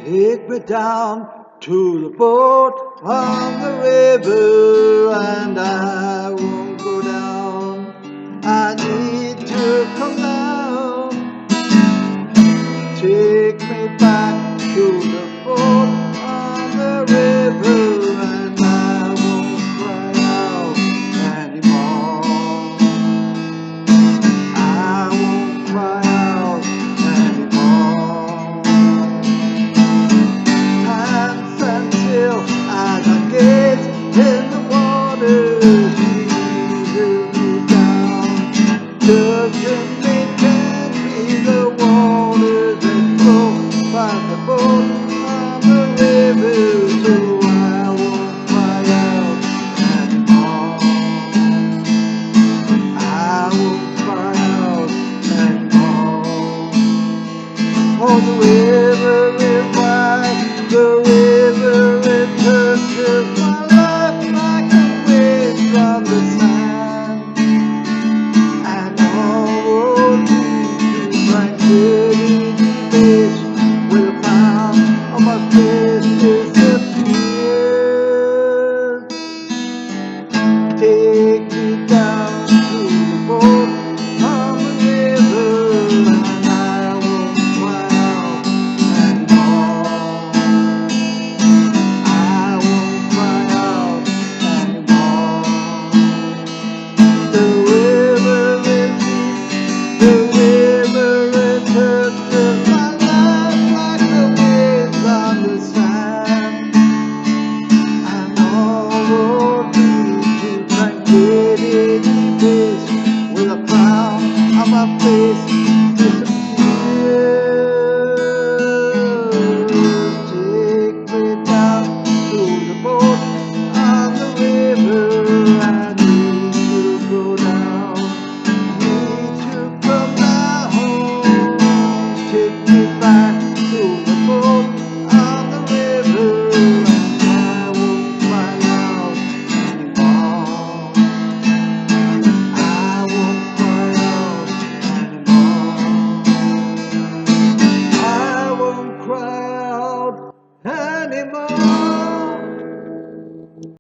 Take me down to the boat on the river, and I won't go down. I need to come down. Take me back to the boat on the river, and I won't cry out anymore. I won't cry out anymore. Hands until I got gaze in the water, he will me down. Touching me gently, the water that flows by the boat on the river, so I won't cry out anymore. I won't cry out anymore. Oh, the river